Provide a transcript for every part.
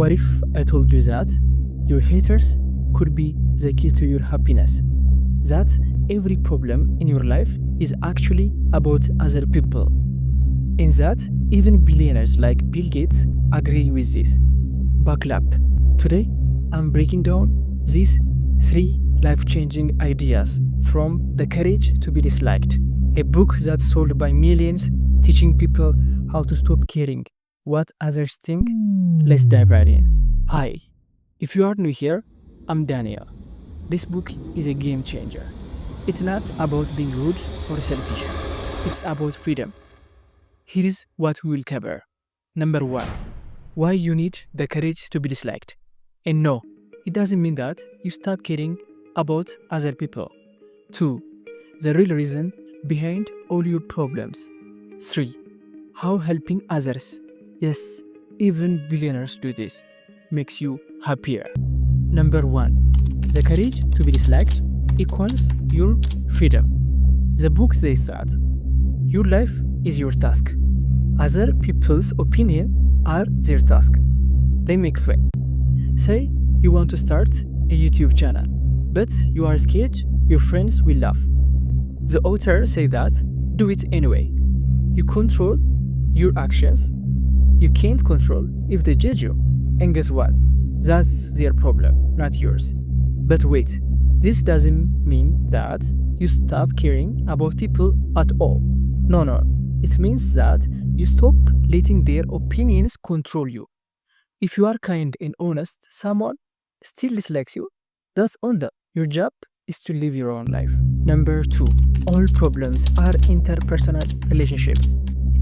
What if I told you that your haters could be the key to your happiness? That every problem in your life is actually about other people. And that even billionaires like Bill Gates agree with this. Buckle up. Today, I'm breaking down these 3 life-changing ideas from The Courage to Be Disliked, a book that's sold by millions, teaching people how to stop caring what others think. Let's dive right in. Hi, if you are new here, I'm Daniel. This book is a game changer. It's not about being rude or selfish. It's about freedom. Here is what we will cover. Number 1. Why you need the courage to be disliked. And no, it doesn't mean that you stop caring about other people. 2. The real reason behind all your problems. 3. How helping others, yes, even billionaires do this, makes you happier. Number 1. The courage to be disliked equals your freedom. The book says that your life is your task. Other people's opinion are their task. Let me explain. Say you want to start a YouTube channel, but you are scared your friends will laugh. The author says that do it anyway. You control your actions. You can't control if they judge you. And guess what? That's their problem, not yours. But wait, this doesn't mean that you stop caring about people at all. No. It means that you stop letting their opinions control you. If you are kind and honest, someone still dislikes you, that's on them. Your job is to live your own life. Number 2. All problems are interpersonal relationships.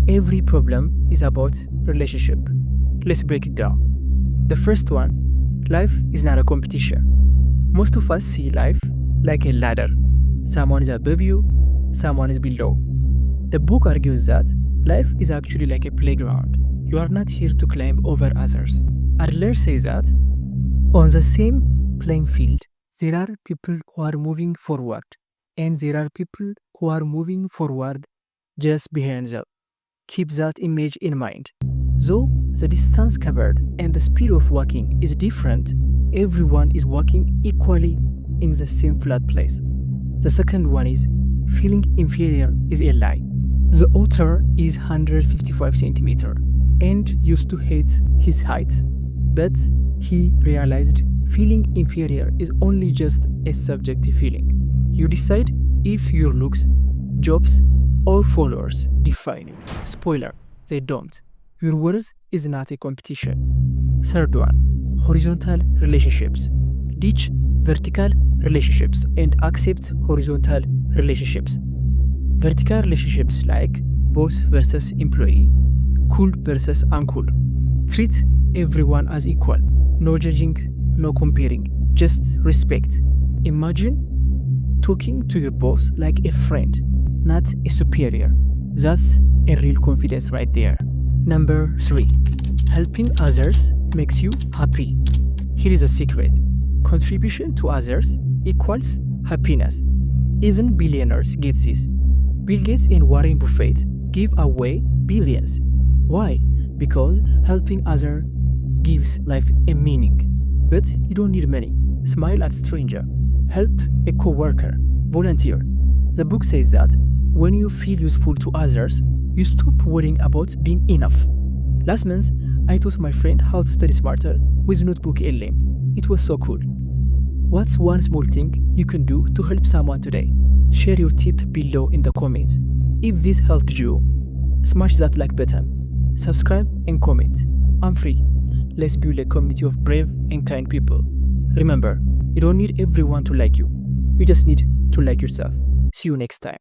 Every problem is about relationship. Let's break it down. The first one, life is not a competition. Most of us see life like a ladder. Someone is above you, someone is below. The book argues that life is actually like a playground. You are not here to climb over others. Adler says that on the same playing field, there are people who are moving forward, and there are people who are moving forward just behind them. Keep that image in mind. Though the distance covered and the speed of walking is different, everyone is walking equally in the same flat place. The second one is feeling inferior is a lie. The author is 155 centimeters and used to hate his height, but he realized feeling inferior is only just a subjective feeling. You decide if your looks, jobs, or followers define you. Spoiler, they don't. Your worth is not a competition. Third one, horizontal relationships. Ditch vertical relationships and accept horizontal relationships. Vertical relationships like boss versus employee, cool versus uncool. Treat everyone as equal. No judging, no comparing, just respect. Imagine talking to your boss like a friend, not a superior. That's a real confidence right there. Number 3. Helping others makes you happy. Here is a secret. Contribution to others equals happiness. Even billionaires get this. Bill Gates and Warren Buffett give away billions. Why? Because helping others gives life a meaning. But you don't need money. Smile at stranger. Help a co-worker. Volunteer. The book says that when you feel useful to others, you stop worrying about being enough. Last month, I taught my friend how to study smarter with notebook and lamp. It was so cool. What's one small thing you can do to help someone today? Share your tip below in the comments. If this helped you, smash that like button, subscribe and comment. I'm free. Let's build a community of brave and kind people. Remember, you don't need everyone to like you. You just need to like yourself. See you next time.